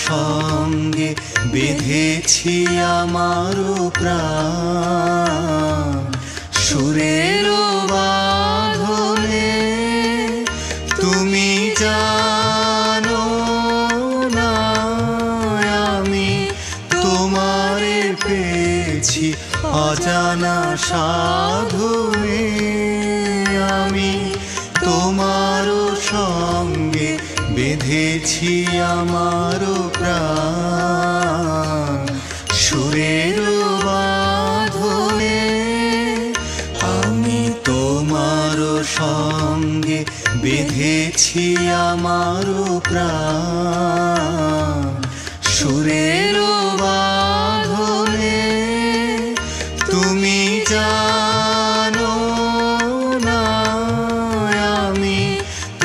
সঙ্গে বেঁধেছি আমারও প্রাণ সুরের বাঁধনে তুমি জানো না আমি তোমারে পেয়েছি অজানা সাধনে আমি তোমারও সঙ্গে বেঁধেছি আমারও প্রাণ সুরের বাঁধনে আমি তোমারও সঙ্গে বেঁধেছি আমারও প্রাণ সুরের বাঁধনে তুমি জানো না আমি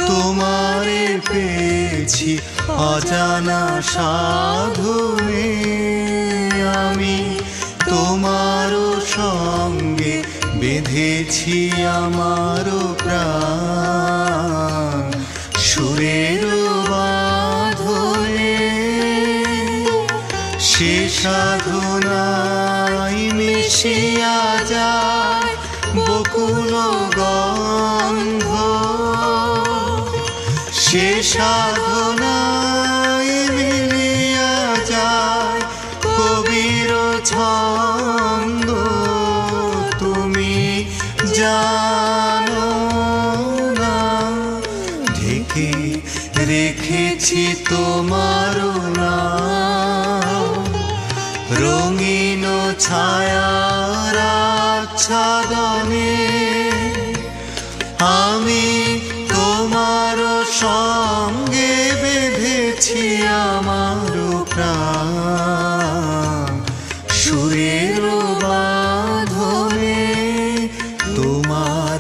তোমারে পেয়েছি অজানা সাধনে আমি তোমারও সঙ্গে বেঁধেছি আমারও প্রাণ সুরের বাঁধনে সে সাধনায় মিশিয়া যায় বকুল গন্ধ সে সাধনায় মিলিয়া যায় কবির ছন্দ তুমি জানো না ঢেকে রেখেছি তোমার নাম রঙিন ছায়ার আচ্ছাদনে আমি তোমার সঙ্গে বেঁধেছি আমার প্রাণ সুরের বাঁধনে তোমার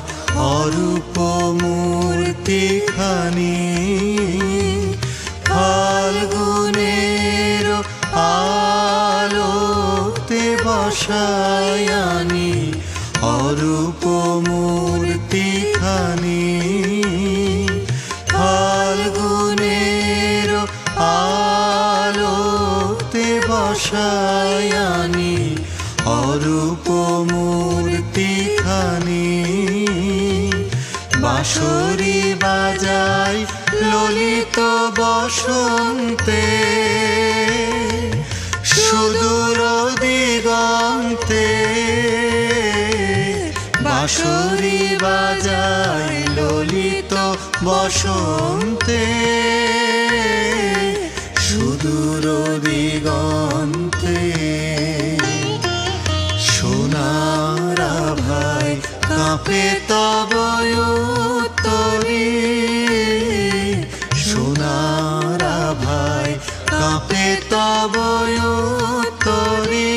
অরূপ মূর্তিখানি ফাল্গুনের আলোতে বসায়ানি অরূপ মূর্তিখানি ফাল্গুনের আলোতে বসায়ানি অরূপ মূর্তিখানি বাঁশরি বাজায় ললিত বসন্তে সুদূর দিগন্তে বাঁশরি বাজায় ললিত বসন্তে সুদূর দিগন্তে সোনার আভায় কাঁপে তব উত্তরী সোনার আভায় কাঁপে তব উত্তরী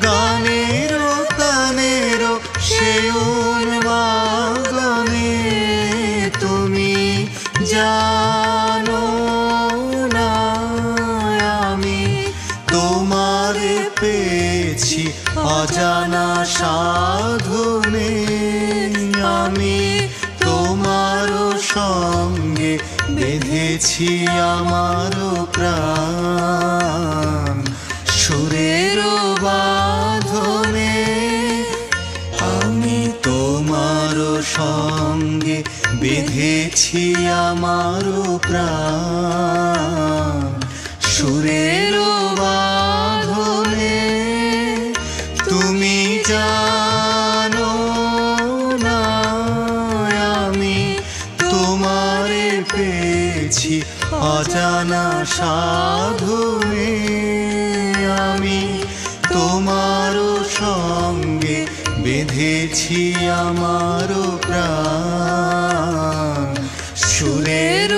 গানের তানের সে উন্মাদনে তুমি জানো না আমি তোমারে পেয়েছি অজানা সাধনে আমি তোমারও সঙ্গে বেঁধেছি আমারও প্রাণ সুরের বাঁধনে আমি তোমারও সঙ্গে বেঁধেছি আমারও প্রাণ সুরের বাঁধনে তুমি জানো না আমি তোমারে পেয়েছি অজানা সাধনে আমি তোমারও সঙ্গে বেঁধেছি আমারও প্রাণ সুরের